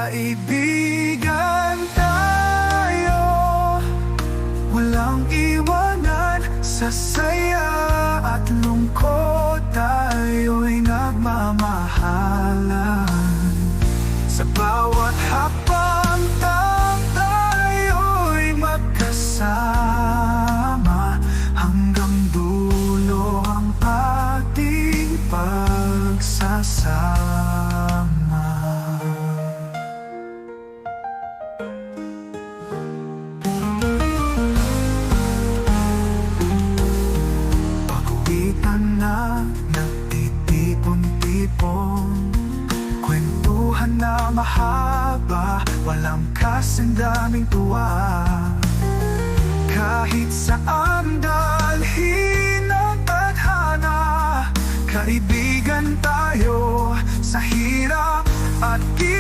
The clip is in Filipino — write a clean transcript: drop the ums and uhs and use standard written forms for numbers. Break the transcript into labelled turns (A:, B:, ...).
A: Kaibigan tayo, walang iwanan. Sa saya at lungkot tayo'y nagmamahalan. Sa bawat hakbang tayo'y magkasama. Hanggang dulo ang ating pagsasama. Pag-uwitan na nagtitipon-tipon, kwentuhan na mahaba, walang kasindaming tuwa. Kahit saan dalhin ang tadhana, kaibigan tayo sa hirap at ginhawa.